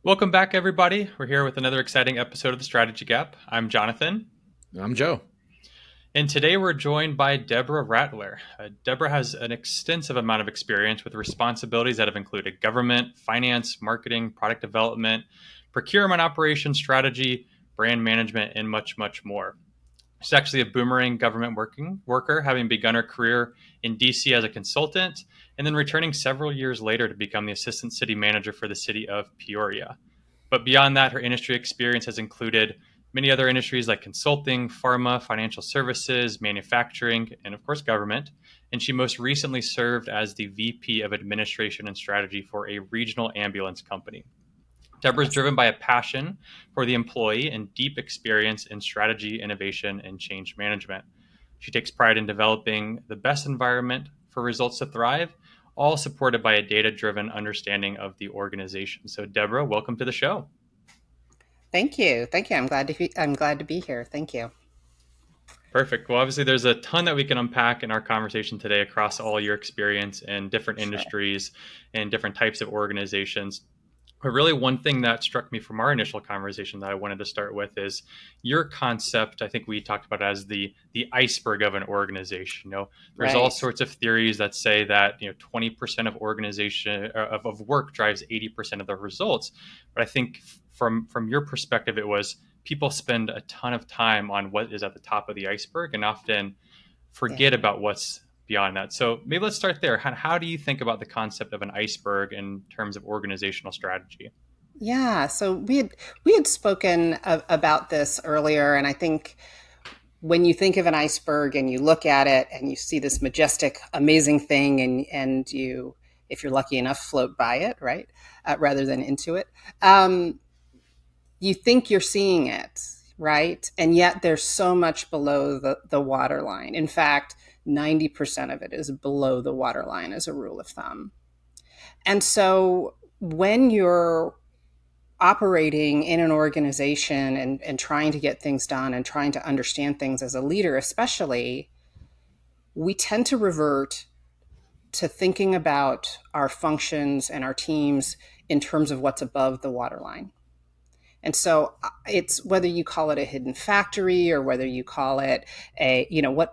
Welcome back, everybody. We're here with another exciting episode of the Strategy Gap. I'm Jonathan, I'm Joe. and today we're joined by Deborah Rattler. Deborah has an extensive amount of experience with responsibilities that have included government, finance, marketing, product development, procurement operations, strategy, brand management, and much, much more. She's actually a boomerang government worker, having begun her career in DC as a consultant and then returning several years later to become the assistant city manager for the city of Peoria. But beyond that, her industry experience has included many other industries like consulting, pharma, financial services, manufacturing, and of course, government. And she most recently served as the VP of Administration and Strategy for a regional ambulance company. Deborah is driven by a passion for the employee and deep experience in strategy, innovation, and change management. She takes pride in developing the best environment for results to thrive, all supported by a data driven understanding of the organization. So, Deborah, welcome to the show. Thank you. Thank you. I'm glad to be here. Thank you. Perfect. Well, obviously, there's a ton that we can unpack in our conversation today across all your experience in different Sure. industries and different types of organizations. But really, one thing that struck me from our initial conversation that I wanted to start with is your concept. I think we talked about it as the iceberg of an organization. There's all Right. sorts of theories that say that 20% of organization of work drives 80% of the results. But I think from your perspective, it was people spend a ton of time on what is at the top of the iceberg and often Yeah. forget about what's beyond that. So maybe let's start there. How do you think about the concept of an iceberg in terms of organizational strategy? Yeah. So we had spoken about this earlier, and I think when you think of an iceberg and you look at it and you see this majestic, amazing thing, and you, if you're lucky enough, float by it, right, rather than into it, you think you're seeing it, right, and yet there's so much below the waterline. In fact, 90% of it is below the waterline as a rule of thumb. And so when you're operating in an organization and trying to get things done and trying to understand things as a leader, especially, we tend to revert to thinking about our functions and our teams in terms of what's above the waterline. And so it's whether you call it a hidden factory or whether you call it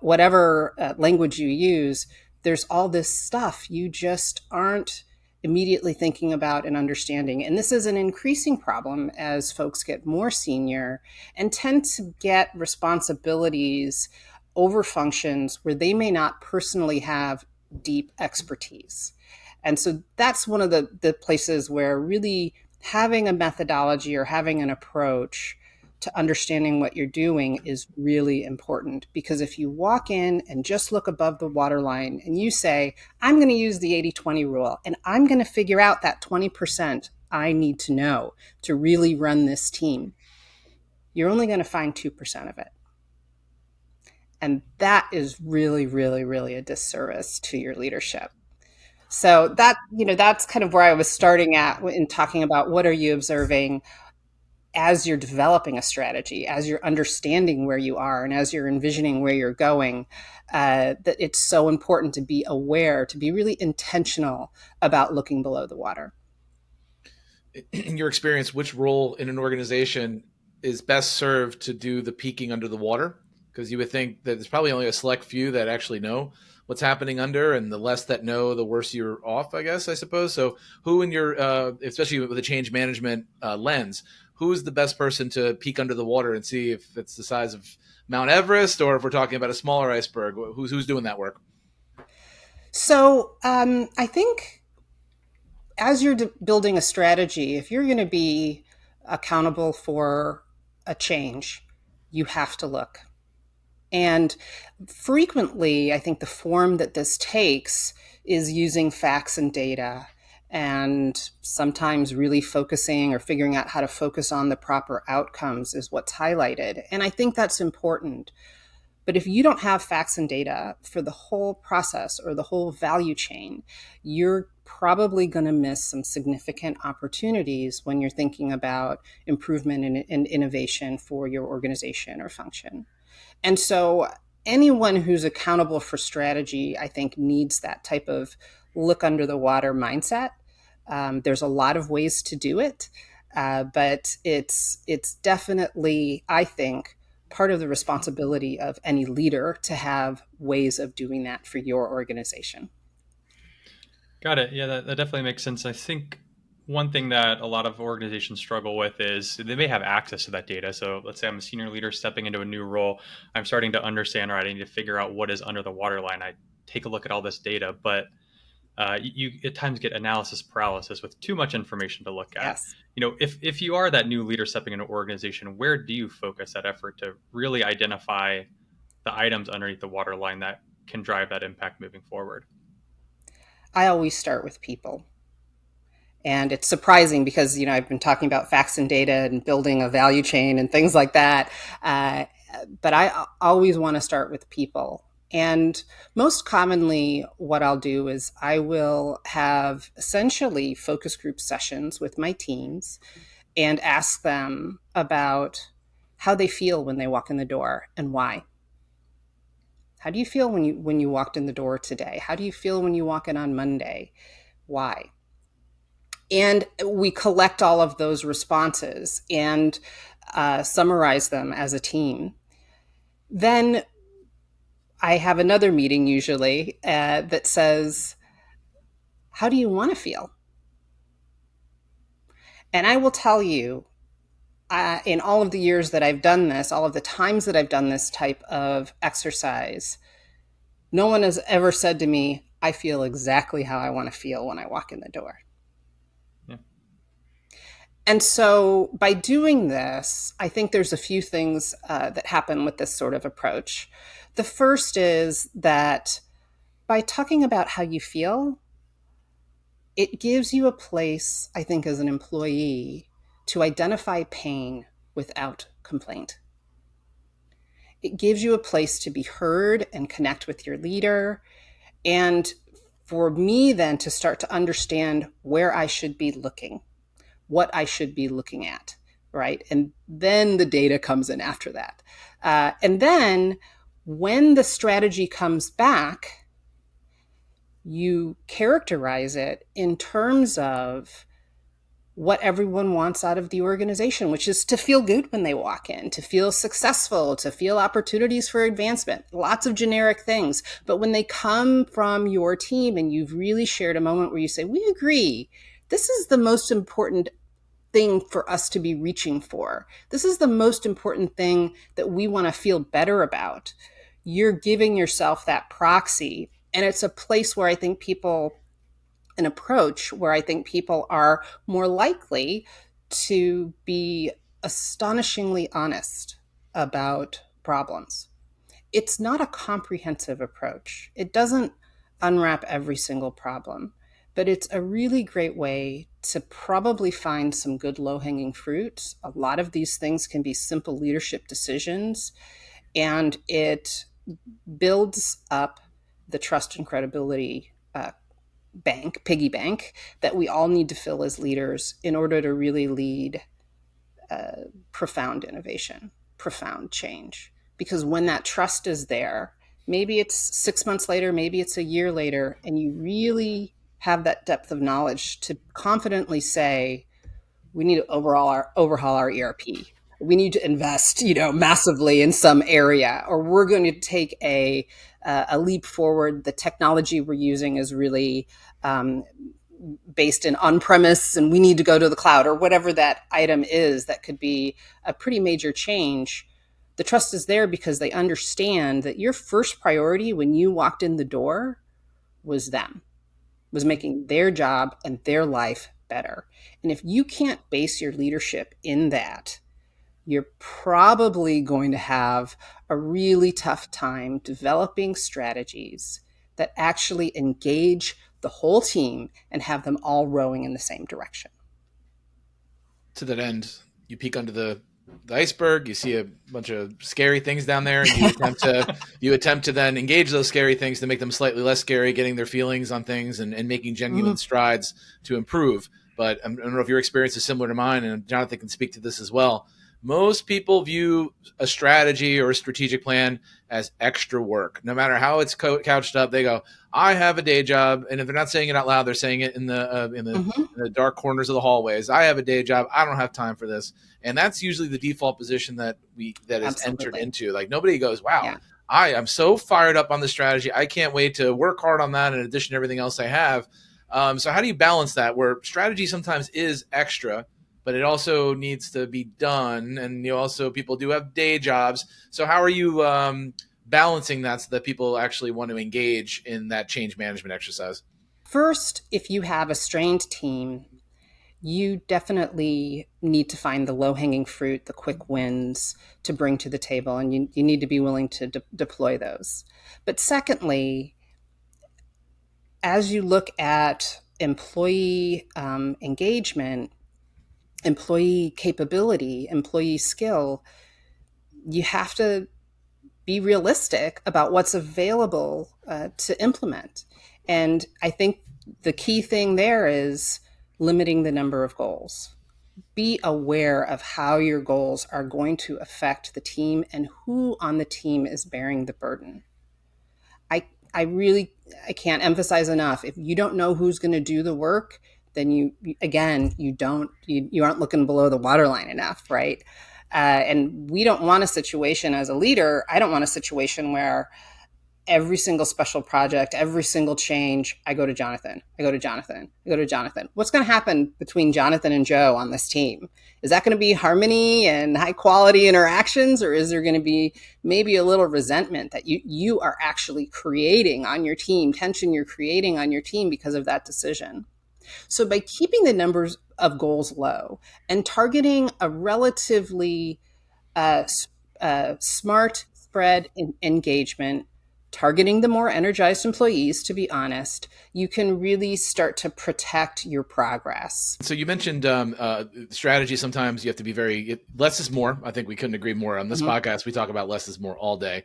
whatever language you use, there's all this stuff you just aren't immediately thinking about and understanding. And this is an increasing problem as folks get more senior and tend to get responsibilities over functions where they may not personally have deep expertise. And so that's one of the places where really having a methodology or having an approach to understanding what you're doing is really important, because if you walk in and just look above the waterline and you say, I'm going to use the 80-20 rule and I'm going to figure out that 20% I need to know to really run this team, you're only going to find 2% of it. And that is really, really, really a disservice to your leadership. So that's kind of where I was starting at in talking about what are you observing as you're developing a strategy, as you're understanding where you are, and as you're envisioning where you're going. That it's so important to be aware, to be really intentional about looking below the water. In your experience, which role in an organization is best served to do the peeking under the water? Because you would think that there's probably only a select few that actually know what's happening under, and the less that know, the worse you're off, I suppose. So who in your, especially with a change management lens, who is the best person to peek under the water and see if it's the size of Mount Everest, or if we're talking about a smaller iceberg? Who's doing that work? So I think as you're building a strategy, if you're going to be accountable for a change, you have to look. And frequently, I think the form that this takes is using facts and data, and sometimes really focusing or figuring out how to focus on the proper outcomes is what's highlighted. And I think that's important. But if you don't have facts and data for the whole process or the whole value chain, you're probably going to miss some significant opportunities when you're thinking about improvement and innovation for your organization or function. And so anyone who's accountable for strategy, I think, needs that type of look under the water mindset. There's a lot of ways to do it. But it's definitely, I think, part of the responsibility of any leader to have ways of doing that for your organization. Got it. Yeah, that definitely makes sense. I think one thing that a lot of organizations struggle with is they may have access to that data. So let's say I'm a senior leader stepping into a new role. I'm starting to understand, or I need to figure out what is under the waterline. I take a look at all this data, but you at times get analysis paralysis with too much information to look at. Yes. If you are that new leader stepping into an organization, where do you focus that effort to really identify the items underneath the waterline that can drive that impact moving forward? I always start with people. And it's surprising because, I've been talking about facts and data and building a value chain and things like that. Uh, but I always want to start with people. And most commonly, what I'll do is I will have essentially focus group sessions with my teams and ask them about how they feel when they walk in the door and why. How do you feel when you walked in the door today? How do you feel when you walk in on Monday? Why? And we collect all of those responses and summarize them as a team. Then I have another meeting usually that says, how do you want to feel? And I will tell you, in all of the years that I've done this, all of the times that I've done this type of exercise, no one has ever said to me, I feel exactly how I want to feel when I walk in the door. Yeah. And so by doing this, I think there's a few things that happen with this sort of approach. The first is that by talking about how you feel, it gives you a place, I think, as an employee to identify pain without complaint. It gives you a place to be heard and connect with your leader. And for me then to start to understand where I should be looking, what I should be looking at, right? And then the data comes in after that. And then when the strategy comes back, you characterize it in terms of what everyone wants out of the organization, which is to feel good when they walk in, to feel successful, to feel opportunities for advancement, lots of generic things. But when they come from your team and you've really shared a moment where you say, we agree, this is the most important thing for us to be reaching for. This is the most important thing that we want to feel better about. You're giving yourself that proxy. And it's a place where I think people, an approach where I think people are more likely to be astonishingly honest about problems. It's not a comprehensive approach. It doesn't unwrap every single problem, but it's a really great way to probably find some good low-hanging fruit. A lot of these things can be simple leadership decisions, and it builds up the trust and credibility piggy bank that we all need to fill as leaders in order to really lead profound innovation, profound change. Because when that trust is there, maybe it's 6 months later, maybe it's a year later, and you really have that depth of knowledge to confidently say, we need to overhaul our ERP. We need to invest, massively in some area, or we're going to take a leap forward. The technology we're using is really based in on-premise, and we need to go to the cloud, or whatever that item is. That could be a pretty major change. The trust is there because they understand that your first priority when you walked in the door was them, was making their job and their life better. And if you can't base your leadership in that, you're probably going to have a really tough time developing strategies that actually engage the whole team and have them all rowing in the same direction. To that end, you peek under the iceberg, you see a bunch of scary things down there, and you attempt to then engage those scary things to make them slightly less scary, getting their feelings on things and making genuine strides to improve. But I don't know if your experience is similar to mine, and Jonathan can speak to this as well. Most people view a strategy or a strategic plan as extra work. No matter how it's couched up, they go, "I have a day job," and if they're not saying it out loud, they're saying it in Hmm. the dark corners of the hallways. I have a day job. I don't have time for this, and that's usually the default position that is entered Absolutely. into. Like nobody goes, "Wow, Yeah. I am so fired up on the strategy. I can't wait to work hard on that in addition to everything else I have." So how do you balance that where strategy sometimes is extra, but it also needs to be done, and you also people do have day jobs. So how are you balancing that so that people actually want to engage in that change management exercise? First, if you have a strained team, you definitely need to find the low hanging fruit, the quick wins to bring to the table, and you need to be willing to deploy those. But secondly, as you look at employee engagement, employee capability, employee skill, you have to be realistic about what's available to implement. And I think the key thing there is limiting the number of goals. Be aware of how your goals are going to affect the team and who on the team is bearing the burden. I really I can't emphasize enough. If you don't know who's going to do the work, then you aren't looking below the waterline enough, right? And we don't want a situation as a leader. I don't want a situation where every single special project, every single change, I go to Jonathan. I go to Jonathan. I go to Jonathan. What's going to happen between Jonathan and Joe on this team? Is that going to be harmony and high quality interactions, or is there going to be maybe a little resentment that you are actually creating on your team, tension you're creating on your team because of that decision? So by keeping the numbers of goals low and targeting a relatively uh, smart spread engagement, targeting the more energized employees, to be honest, you can really start to protect your progress. So you mentioned strategy. Sometimes you have to be less is more. I think we couldn't agree more on this Mm-hmm. podcast. We talk about less is more all day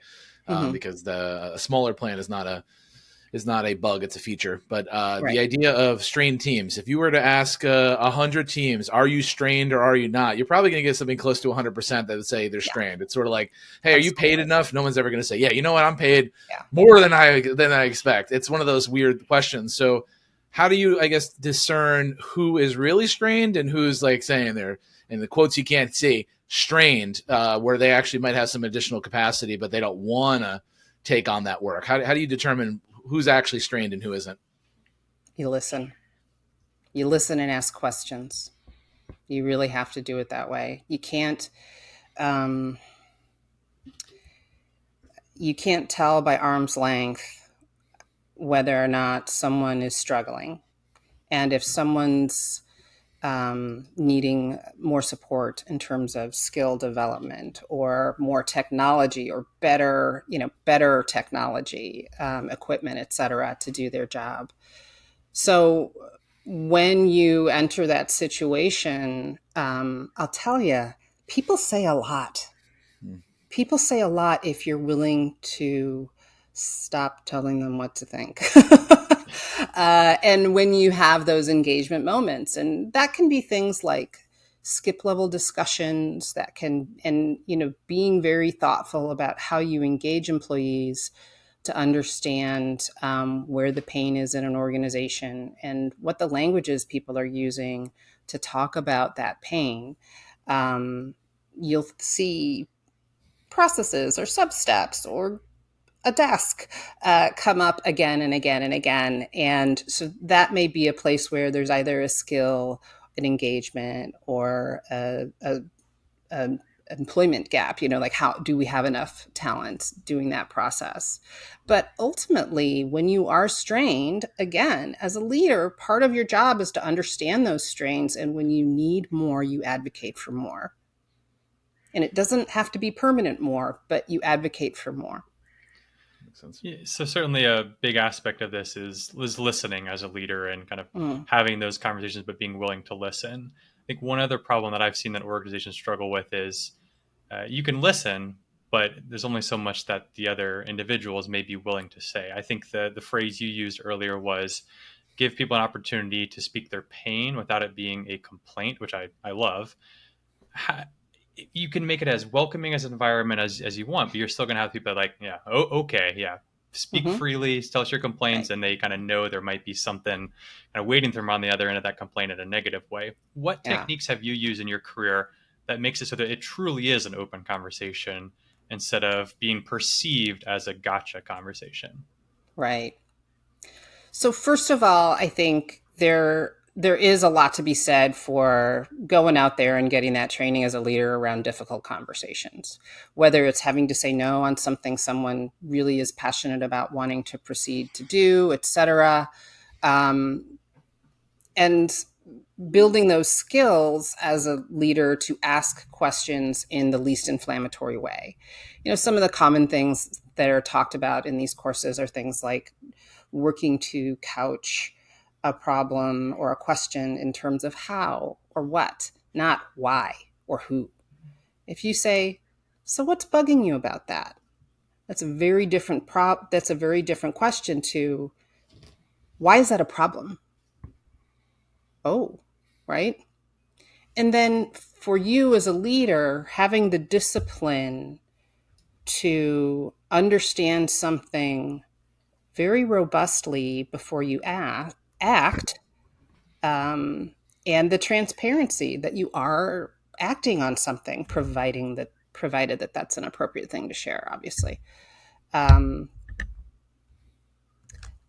Mm-hmm. because a smaller plan is not a bug; it's a feature. But the Right. idea of strained teams. If you were to ask 100 teams, "Are you strained or are you not?" You're probably going to get something close to 100% that would say they're Yeah, strained. It's sort of like, "Hey, are you paid absolutely. enough?" No one's ever going to say, "Yeah, you know what? I'm paid Yeah. more than I expect." It's one of those weird questions. So how do you, I guess, discern who is really strained and who's like saying they're in the quotes you can't see strained, where they actually might have some additional capacity, but they don't want to take on that work? How do you determine who's actually strained and who isn't? You listen. You listen and ask questions. You really have to do it that way. Um, you can't tell by arm's length whether or not someone is struggling. And if someone's needing more support in terms of skill development or more technology or better technology, equipment, et cetera, to do their job. So when you enter that situation, I'll tell you, people say a lot. Hmm. People say a lot if you're willing to stop telling them what to think. And when you have those engagement moments, and that can be things like skip level discussions that can, and being very thoughtful about how you engage employees to understand where the pain is in an organization and what the languages people are using to talk about that pain. You'll see processes or sub steps or a desk come up again and again and again. And so that may be a place where there's either a skill, an engagement, or a employment gap, like how do we have enough talent doing that process. But ultimately, when you are strained, again, as a leader, part of your job is to understand those strains, and when you need more, you advocate for more. And it doesn't have to be permanent more, but you advocate for more. Makes sense. Yeah, so certainly a big aspect of this is listening as a leader and kind of Mm. having those conversations, but being willing to listen. I think one other problem that I've seen that organizations struggle with is you can listen, but there's only so much that the other individuals may be willing to say. I think the phrase you used earlier was give people an opportunity to speak their pain without it being a complaint, which I love. you can make it as welcoming as an environment as you want, but you're still going to have people like, yeah, oh, okay, yeah, speak Mm-hmm. freely, tell us your complaints, Right. and they kind of know there might be something kind of waiting for them on the other end of that complaint in a negative way. What Yeah. techniques have you used in your career that makes it so that it truly is an open conversation instead of being perceived as a gotcha conversation? Right. So first of all, I think there is a lot to be said for going out there and getting that training as a leader around difficult conversations, whether it's having to say no on something someone really is passionate about wanting to proceed to do, etc. Um, and building those skills as a leader to ask questions in the least inflammatory way. Some of the common things that are talked about in these courses are things like working to couch a problem or a question in terms of how or what, not why or who. If you say, "So what's bugging you about that?" That's a very different question to, "Why is that a problem?" Oh, right? And then for you as a leader, having the discipline to understand something very robustly before you act, um, and the transparency that you are acting on something, provided that that's an appropriate thing to share, obviously. Um,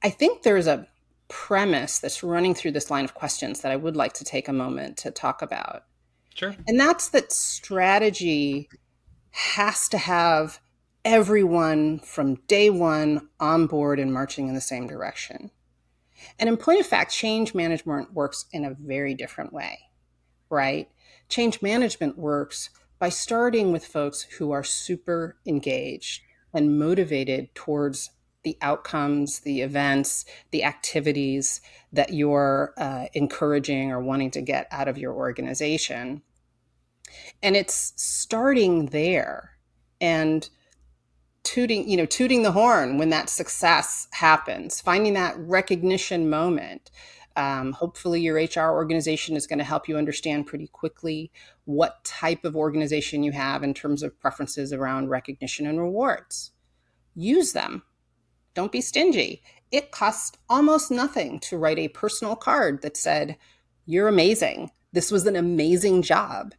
I think there's a premise that's running through this line of questions that I would like to take a moment to talk about. Sure. And that's that strategy has to have everyone from day one on board and marching in the same direction. And in point of fact, change management works in a very different way, right? Change management works by starting with folks who are super engaged and motivated towards the outcomes, the events, the activities that you're encouraging or wanting to get out of your organization. And it's starting there and tooting the horn when that success happens, finding that recognition moment. Hopefully your HR organization is going to help you understand pretty quickly what type of organization you have in terms of preferences around recognition and rewards. Use them. Don't be stingy. It costs almost nothing to write a personal card that said, "You're amazing. This was an amazing job."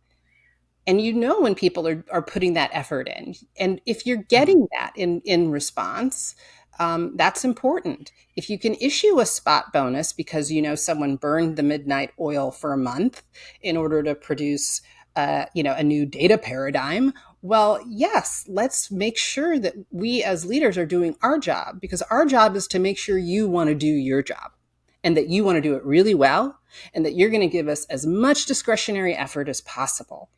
And when people are putting that effort in. And if you're Mhm. getting that in response, that's important. If you can issue a spot bonus because someone burned the midnight oil for a month in order to produce a new data paradigm, well, yes, let's make sure that we as leaders are doing our job, because our job is to make sure you want to do your job and that you want to do it really well, and that you're going to give us as much discretionary effort as possible.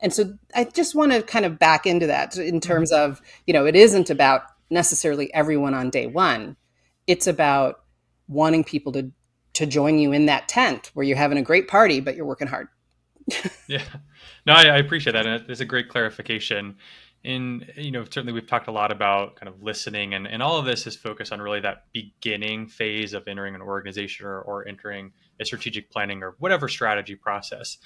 And so I just want to kind of back into that in terms Mhm. of, it isn't about necessarily everyone on day one. It's about wanting people to join you in that tent where you're having a great party, but you're working hard. Yeah. No, I appreciate that. And it's a great clarification. Certainly we've talked a lot about kind of listening, and all of this is focused on really that beginning phase of entering an organization, or entering a strategic planning or whatever strategy process.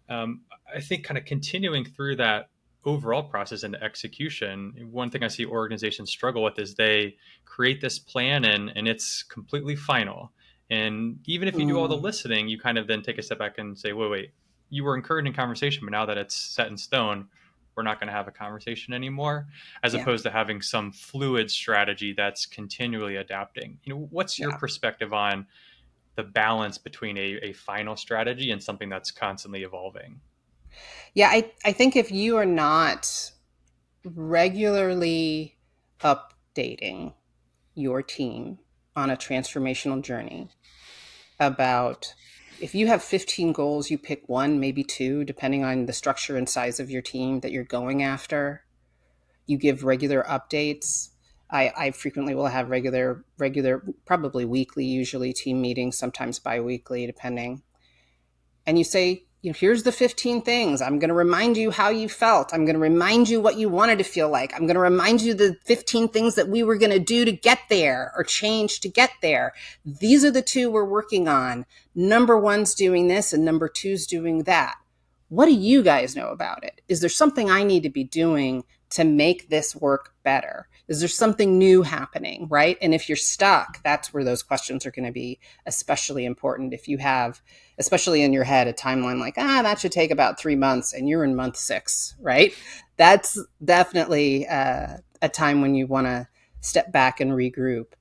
I think kind of continuing through that overall process into execution, one thing I see organizations struggle with is they create this plan, and it's completely final. And even if you do all the Mm, listening, you kind of then take a step back and say, wait, you were encouraging conversation, but now that it's set in stone, we're not going to have a conversation anymore, as yeah, opposed to having some fluid strategy that's continually adapting. What's your yeah, perspective on the balance between a final strategy and something that's constantly evolving? yeah. I think if you are not regularly updating your team on a transformational journey, about if you have 15 goals, you pick one, maybe two, depending on the structure and size of your team that you're going after. You give regular updates. I frequently will have regular, probably weekly, usually team meetings, sometimes bi-weekly, depending. And you say, here's the 15 things. I'm going to remind you how you felt. I'm going to remind you what you wanted to feel like. I'm going to remind you the 15 things that we were going to do to get there or change to get there. These are the two we're working on. Number one's doing this and number two's doing that. What do you guys know about it? Is there something I need to be doing to make this work better? Is there something new happening, right? And if you're stuck, that's where those questions are going to be especially important. If you have, especially in your head, a timeline like, that should take about 3 months and you're in month 6, right? That's definitely a time when you want to step back and regroup.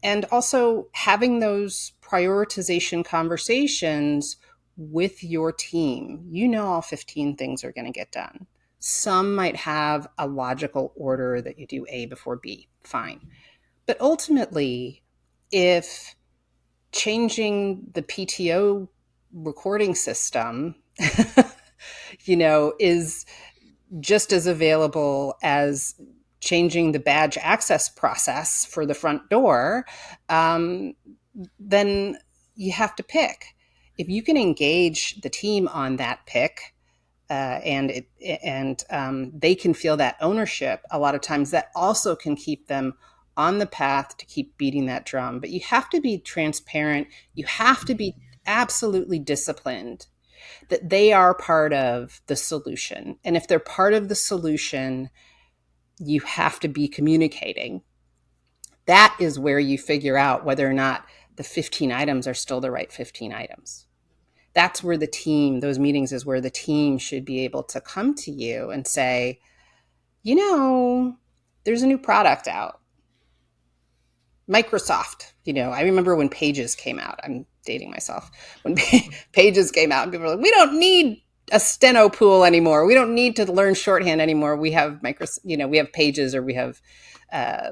And also having those prioritization conversations with your team. You know, all 15 things are going to get done. Some might have a logical order that you do A before B, fine. But ultimately, if changing the PTO recording system, is just as available as changing the badge access process for the front door, um, then you have to pick. If you can engage the team on that pick, and they can feel that ownership, a lot of times that also can keep them on the path to keep beating that drum. But you have to be transparent. You have to be absolutely disciplined that they are part of the solution. And if they're part of the solution, you have to be communicating. That is where you figure out whether or not the 15 items are still the right 15 items. That's where the team, those meetings is where the team should be able to come to you and say, you know, there's a new product out. Microsoft, I remember when Pages came out. I'm dating myself. When Pages came out, and people were like, we don't need a steno pool anymore. We don't need to learn shorthand anymore. We have we have Pages, or we have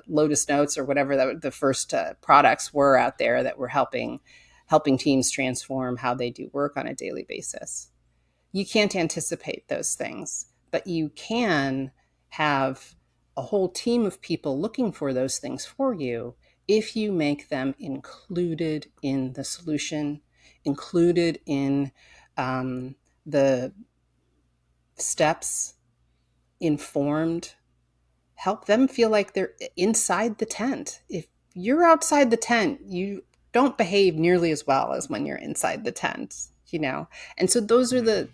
Lotus Notes, or whatever the first products were out there that were helping teams transform how they do work on a daily basis. You can't anticipate those things, but you can have a whole team of people looking for those things for you if you make them included in the solution, included in the steps, informed, help them feel like they're inside the tent. If you're outside the tent, you don't behave nearly as well as when you're inside the tent. And so those are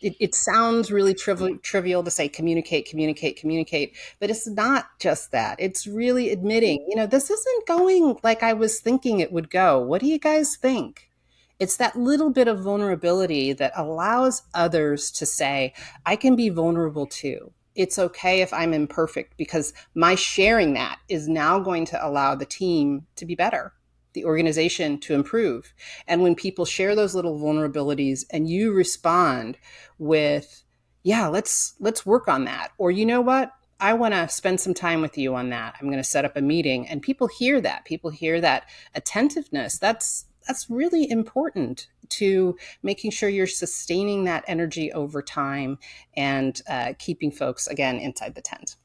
it sounds really trivial to say communicate, communicate, communicate, but it's not just that. It's really admitting, this isn't going like I was thinking it would go. What do you guys think? It's that little bit of vulnerability that allows others to say, I can be vulnerable too. It's okay if I'm imperfect, because my sharing that is now going to allow the team to be better, the organization to improve. And when people share those little vulnerabilities and you respond with, yeah, let's work on that. Or, you know what? I want to spend some time with you on that. I'm going to set up a meeting. And people hear that. People hear that attentiveness. That's really important to making sure you're sustaining that energy over time and keeping folks, again, inside the tent.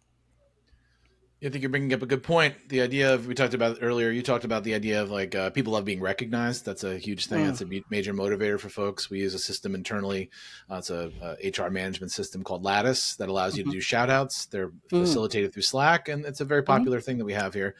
I think you're bringing up a good point. The idea of, we talked about earlier, you talked about the idea of like people love being recognized. That's a huge thing. That's a major motivator for folks. We use a system internally. It's a HR management system called Lattice that allows you to do shout outs. They're facilitated through Slack, and it's a very popular thing that we have here.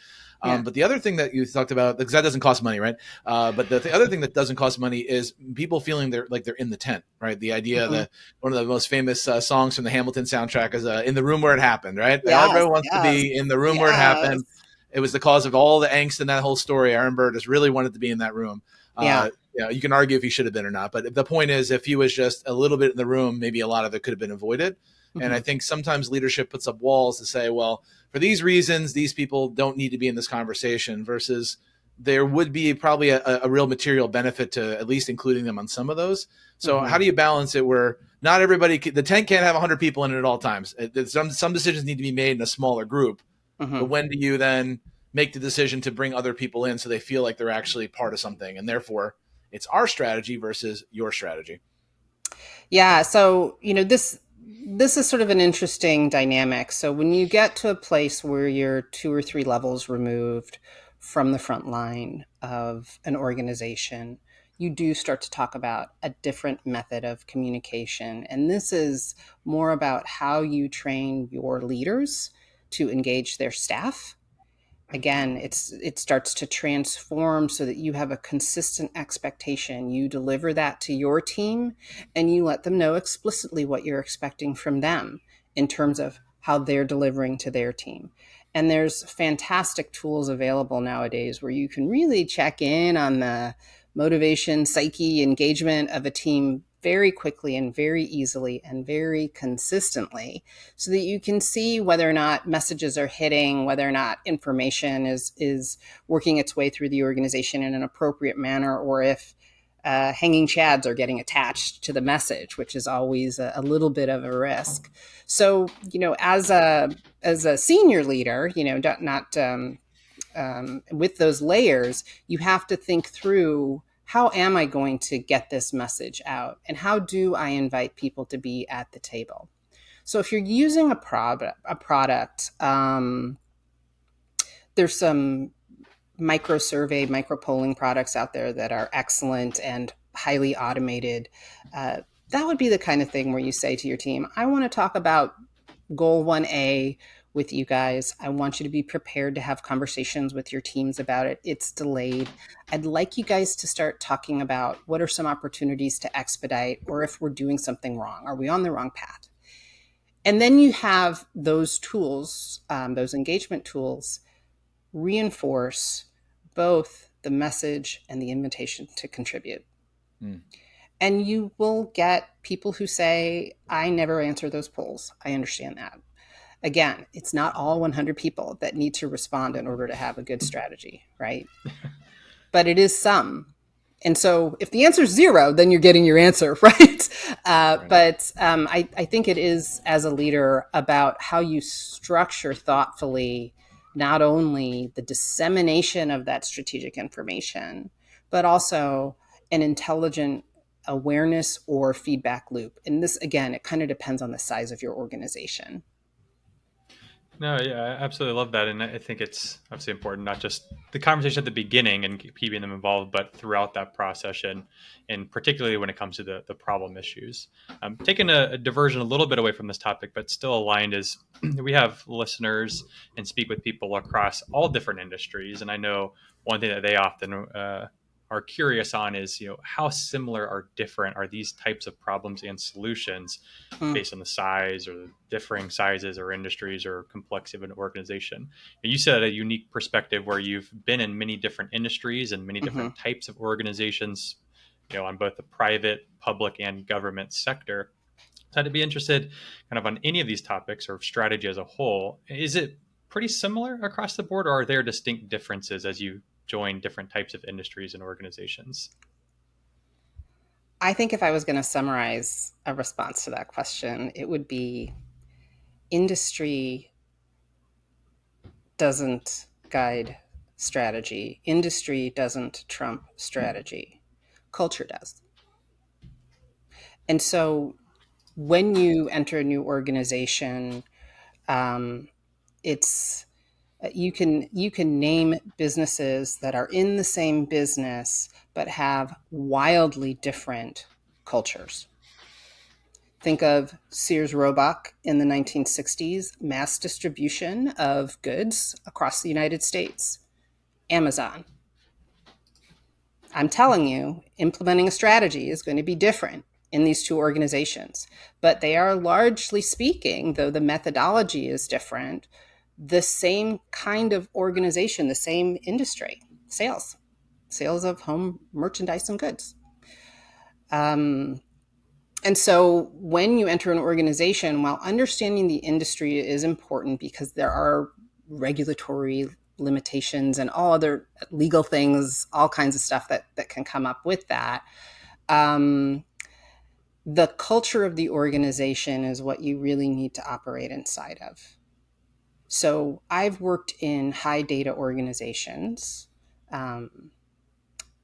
Yeah. But the other thing that you talked about, because that doesn't cost money, right? But the other thing that doesn't cost money is people feeling they're in the tent, right? The idea that one of the most famous songs from the Hamilton soundtrack is "In the Room Where It Happened," right? Yes, Everyone wants to be in the room where it happened. It was the cause of all the angst in that whole story. Aaron Burr really wanted to be in that room. You can argue if he should have been or not, but the point is, if he was just a little bit in the room, maybe a lot of it could have been avoided. And I think sometimes leadership puts up walls to say, well, for these reasons, these people don't need to be in this conversation, versus there would be probably a real material benefit to at least including them on some of those. So how do you balance it where not everybody, the tent can't have 100 people in it at all times. Some decisions need to be made in a smaller group. But when do you then make the decision to bring other people in so they feel like they're actually part of something, and therefore it's our strategy versus your strategy? Yeah. So, this is sort of an interesting dynamic. So when you get to a place where you're 2 or 3 levels removed from the front line of an organization, you do start to talk about a different method of communication. And this is more about how you train your leaders to engage their staff again, it starts to transform so that you have a consistent expectation. You deliver that to your team and you let them know explicitly what you're expecting from them in terms of how they're delivering to their team. And there's fantastic tools available nowadays where you can really check in on the motivation, psyche, engagement of a team very quickly and very easily and very consistently, so that you can see whether or not messages are hitting, whether or not information is working its way through the organization in an appropriate manner, or if hanging chads are getting attached to the message, which is always a little bit of a risk. So, as a senior leader, not with those layers, you have to think through, how am I going to get this message out? And how do I invite people to be at the table? So if you're using a product, there's some micro survey, micro polling products out there that are excellent and highly automated. That would be the kind of thing where you say to your team, I want to talk about goal 1A with you guys. I want you to be prepared to have conversations with your teams about it. It's delayed. I'd like you guys to start talking about what are some opportunities to expedite, or if we're doing something wrong. Are we on the wrong path? And then you have those tools, those engagement tools, reinforce both the message and the invitation to contribute. Mm. And you will get people who say, I never answer those polls. I understand that. Again, it's not all 100 people that need to respond in order to have a good strategy, right? But it is some. And so if the answer is 0, then you're getting your answer, right? Right. But I think it is, as a leader, about how you structure thoughtfully not only the dissemination of that strategic information, but also an intelligent awareness or feedback loop. And this, again, it kind of depends on the size of your organization. No, yeah, I absolutely love that. And I think it's obviously important, not just the conversation at the beginning and keeping them involved, but throughout that process, and particularly when it comes to the problem issues. Taking a diversion a little bit away from this topic, but still aligned, is we have listeners and speak with people across all different industries. And I know one thing that they often are curious on is, how similar or different are these types of problems and solutions based on the size or the differing sizes or industries or complexity of an organization. And you said a unique perspective where you've been in many different industries and many different types of organizations, on both the private, public, and government sector. So I'd be interested kind of on any of these topics or strategy as a whole. Is it pretty similar across the board, or are there distinct differences as you join different types of industries and organizations? I think if I was going to summarize a response to that question, it would be, industry doesn't guide strategy. Industry doesn't trump strategy. Culture does. And so when you enter a new organization, it's you can name businesses that are in the same business but have wildly different cultures. Think of Sears Roebuck in the 1960s, mass distribution of goods across the United States. Amazon. I'm telling you, implementing a strategy is going to be different in these two organizations, but they are, largely speaking, though the methodology is different, the same kind of organization, the same industry, sales of home merchandise and goods. And so when you enter an organization, while understanding the industry is important because there are regulatory limitations and all other legal things, all kinds of stuff that can come up with that, the culture of the organization is what you really need to operate inside of. So I've worked in high data organizations.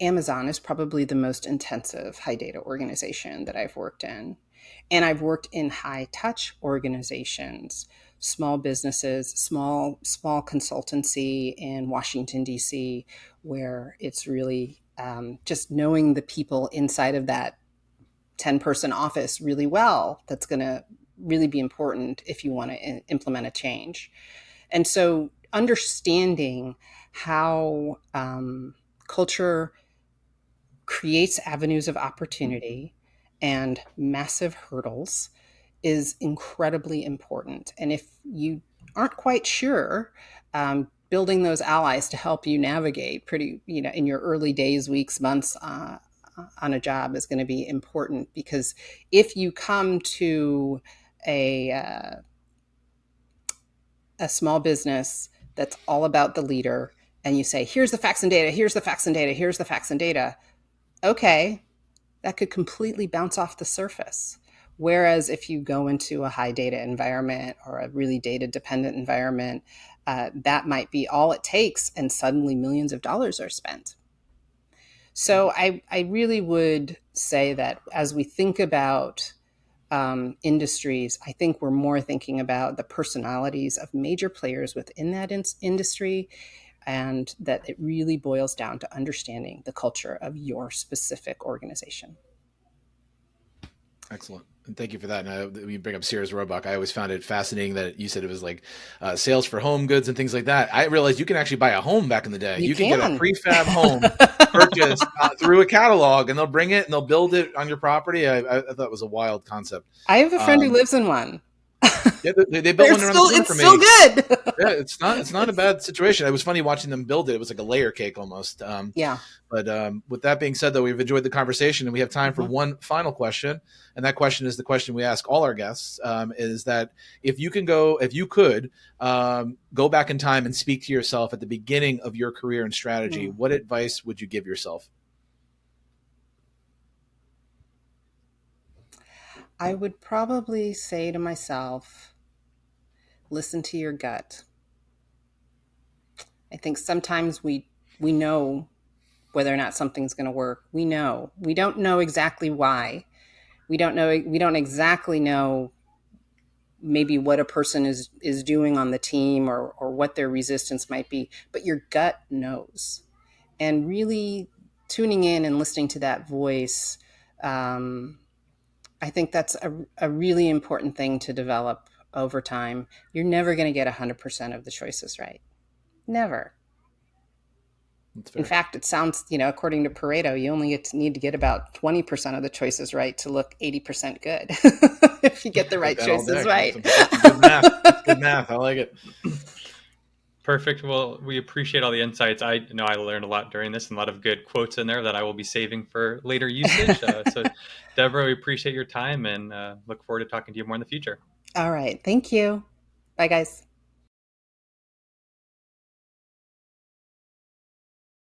Amazon is probably the most intensive high data organization that I've worked in. And I've worked in high touch organizations, small businesses, small consultancy in Washington, D.C., where it's really just knowing the people inside of that 10-person office really well. That's going to really be important if you want to implement a change. And so understanding how culture creates avenues of opportunity and massive hurdles is incredibly important. And if you aren't quite sure, building those allies to help you navigate pretty, in your early days, weeks, months on a job is going to be important, because if you come to a, uh, a small business that's all about the leader and you say, here's the facts and data, here's the facts and data, here's the facts and data, okay, that could completely bounce off the surface. Whereas if you go into a high data environment or a really data dependent environment, that might be all it takes, and suddenly millions of dollars are spent. So I really would say that as we think about industries, I think we're more thinking about the personalities of major players within that industry, and that it really boils down to understanding the culture of your specific organization. Excellent. And thank you for that. And you bring up Sears Roebuck. I always found it fascinating that you said it was like sales for home goods and things like that. I realized you can actually buy a home back in the day. You can get a prefab home purchased through a catalog, and they'll bring it and they'll build it on your property. I thought it was a wild concept. I have a friend who lives in one. Yeah, they built one around the corner for me. It's still good. Yeah, it's not a bad situation. It was funny watching them build it. It was like a layer cake almost. Yeah. But with that being said, though, we've enjoyed the conversation, and we have time for one final question. And that question is the question we ask all our guests: is that if you could go back in time and speak to yourself at the beginning of your career and strategy, what advice would you give yourself? I would probably say to myself, listen to your gut. I think sometimes we know whether or not something's going to work. We don't know exactly why. We don't exactly know maybe what a person is doing on the team, or what their resistance might be, but your gut knows. And really tuning in and listening to that voice, I think that's a really important thing to develop over time. You're never going to get 100% of the choices right. Never. In fact, it sounds, according to Pareto, you only need to get about 20% of the choices right to look 80% good if you get the right choices right. That's good math. That's good math. I like it. Perfect. Well, we appreciate all the insights. I know I learned a lot during this, and a lot of good quotes in there that I will be saving for later usage. So, Deborah, we appreciate your time, and look forward to talking to you more in the future. All right. Thank you. Bye, guys.